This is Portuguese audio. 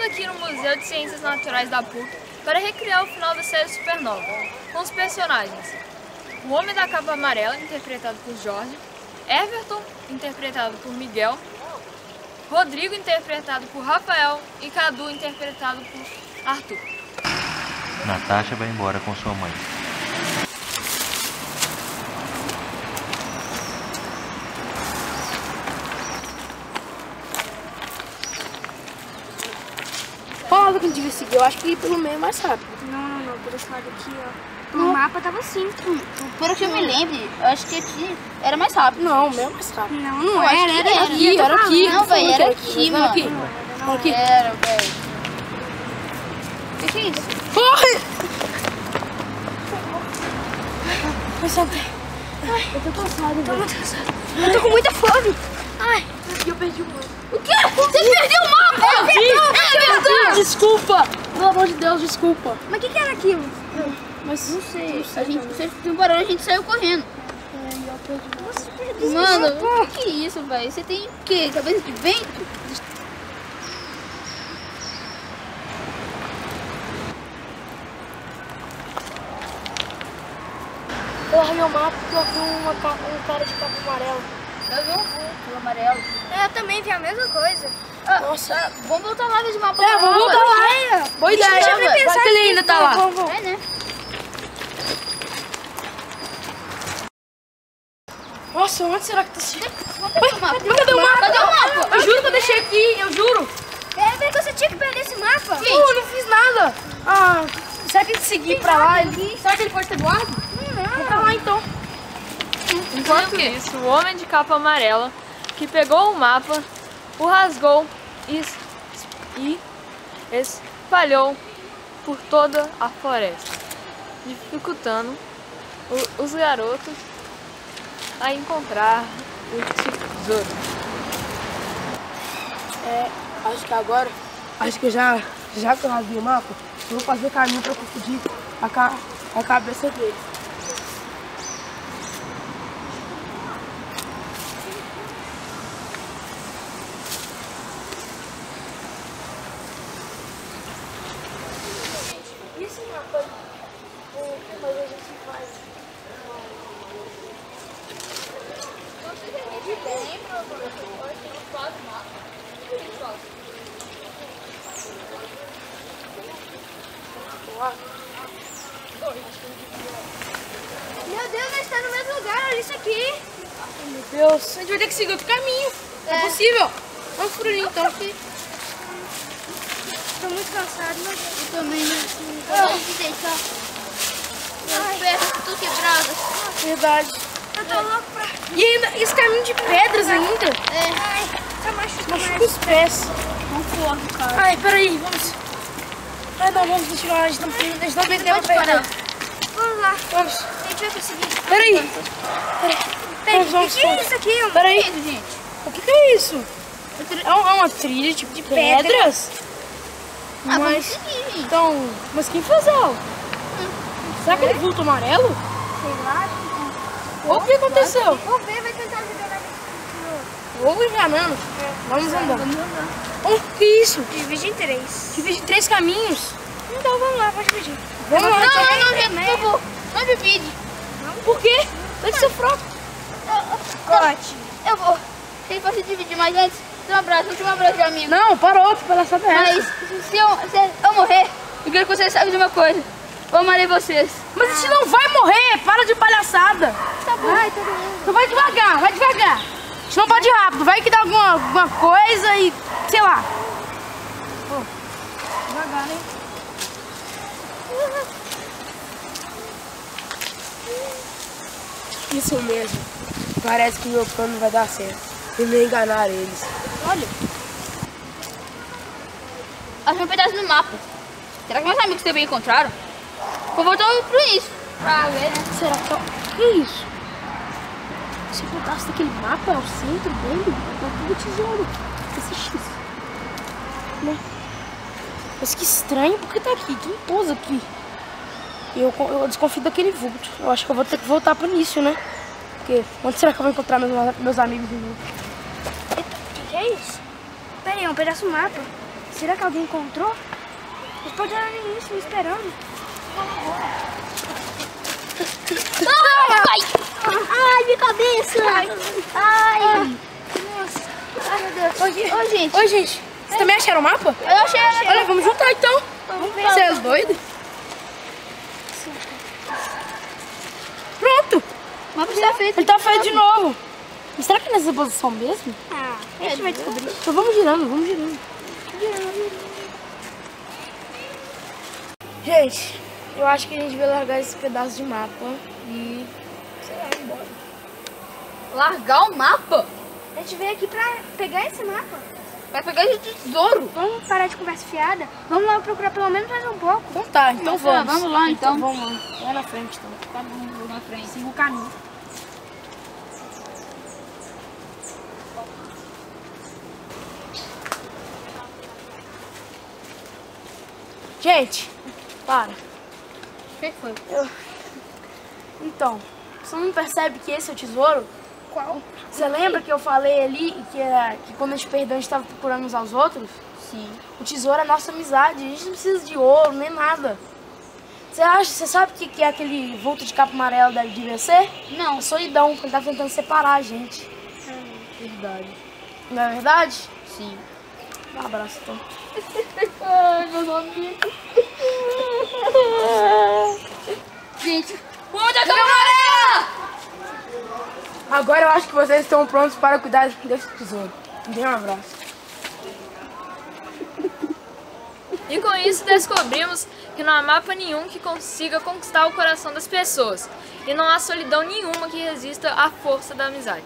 aqui no Museu de Ciências Naturais da PUC para recriar o final da série Supernova, com os personagens: o Homem da Capa Amarela, interpretado por Jorge, Everton, interpretado por Miguel, Rodrigo, interpretado por Rafael, e Cadu, interpretado por Arthur. Natasha vai embora com sua mãe. Fala que a gente devia seguir, eu acho que ir pelo meio é mais rápido. Não, por esse lado aqui, ó. No mapa tava assim. Pelo que eu me lembre, eu acho que aqui era mais rápido. Não, meio mais rápido. Não era, Era aqui. Não, velho, era aqui, mano. Aqui. Era, velho. O que é isso? Corre! Eu tô cansado, velho. Eu tô com muita fome. Ai, eu perdi o mapa. O quê? Você perdeu o mapa? É verdade! Desculpa! Pelo amor de Deus, desculpa. Mas o que era aquilo? Mas não sei. A gente, você viu um barulho, a gente saiu correndo. Eu perdi. Mano, o que é isso, velho? Você tem o quê? Cabeça de vento? Eu larguei o mapa porque eu vi um cara de capa amarela. Eu vi um vulto amarelo. Eu também vi a mesma coisa. Nossa, vamos voltar lá ver de mapa. Vamos voltar lá. Boa ideia. Deixa eu Vai que ele ainda tá lá. Vamos. É, né? Nossa, onde será que tá esse... Cadê o mapa? Cadê o mapa? Cadê o mapa? Eu juro que eu deixei aqui, eu juro. É, você tinha que perder esse mapa. Eu não fiz nada. Ah, será que ele seguir pra lá? Será que ele pode ter guarda? Vamos pra lá então. Enquanto isso, o Homem de Capa Amarela, que pegou o mapa, o rasgou e espalhou por toda a floresta, dificultando os garotos a encontrar o tesouro. Acho que agora, que eu rasguei o mapa, eu vou fazer caminho pra confundir a cabeça dele. E esse mapa, o que mais a gente faz? Meu Deus, nós estamos no mesmo lugar, olha isso aqui. Meu Deus, a gente vai ter que seguir outro caminho. É possível. Vamos por ali então. Tô muito cansado, mas... Eu também, né? Eu vou me deitar. Minhas pernas tudo quebradas. Verdade. Eu tô louco pra... E ainda, esse caminho de pedras ainda. Ai, tá machucando. Machuca os pés. Não corre, cara. Ai, peraí, vamos. Ai, não, vamos continuar. A gente não tem tempo pra Pode parar. perder. Vamos lá. Vamos. A gente vai conseguir. Peraí. O que é isso aqui? Peraí. Que isso, gente? O que é isso? É uma trilha tipo de pedras? Ah, vamos Mas, seguir, gente. então, mas quem fez ela? Será que ele vulto amarelo? Sei lá. Ou o que aconteceu? Vamos ver, vai tentar liberar aqui. Ou enganando. Vamos andar. Vamos andar. Oh, que isso? Divide em 3. Divide em 3 caminhos. Então vamos lá, pode dividir. Vamos lá. Não, gente, por favor. Não divide. Por quê? Deve ser fraco. Eu vou. Tem que você dividir, mas antes, um abraço, último abraço de amigo. Não, parou, que palhaçada é Mas essa? se eu morrer, eu quero que vocês saibam de uma coisa. Eu amarei vocês. Mas a gente não vai morrer, para de palhaçada. Tá bom. Ai, todo mundo. Então vai devagar, vai devagar. A gente não pode ir rápido, vai que dá alguma coisa e, sei lá. Devagar, né? Isso mesmo. Parece que meu plano vai dar certo. E me enganar eles. Olha. Achei um pedaço no mapa. Será que meus amigos também encontraram? Vou voltar pro início. Pra ver, né? Será que é isso? Esse pedaço daquele mapa é o centro dele? É tudo tesouro. Esse X. Né? Mas que estranho, por que tá aqui? Quem pôs aqui? Eu desconfio daquele vulto. Eu acho que eu vou ter que voltar pro início, né? Porque onde será que eu vou encontrar meus amigos de novo? O que é isso? Peraí, é um pedaço do mapa. Será que alguém encontrou? Eles podem estar no início me esperando. Ai, minha cabeça! Ai! Nossa. Ai, meu Deus. Ô, gente. Gente. Vocês também acharam o mapa? Eu achei. Olha, vamos juntar então. Vamos ver. Você é doido? Pronto. O mapa está feito. Ele tá feito de novo. Mas será que é nessa posição mesmo? Ah, a gente vai descobrir. Então vamos girando. Gente, eu acho que a gente vai largar esse pedaço de mapa e... sei lá, embora. Largar o mapa? A gente veio aqui pra pegar esse mapa. Vai pegar de tesouro. Vamos parar de conversa fiada. Vamos lá procurar pelo menos mais um pouco. Então tá, então vamos. Vamos lá, então. Vamos lá. Vai na frente, então. Tá bom, vou na frente. Siga o caminho. Gente, para. O que foi? Então, você não percebe que esse é o tesouro? Qual? Você lembra que eu falei ali que quando a gente perdeu a gente estava procurando uns aos outros? Sim. O tesouro é a nossa amizade, a gente não precisa de ouro nem nada. Você sabe o que é aquele vulto de capa amarela deve ser? Não. A solidão, que ele tá tentando separar a gente. Verdade. Não é verdade? Sim. Dá um abraço então. Ai, meus amigos. Gente, onde é a capa amarela? Agora eu acho que vocês estão prontos para cuidar desse tesouro. Me dê um abraço. E com isso descobrimos que não há mapa nenhum que consiga conquistar o coração das pessoas. E não há solidão nenhuma que resista à força da amizade.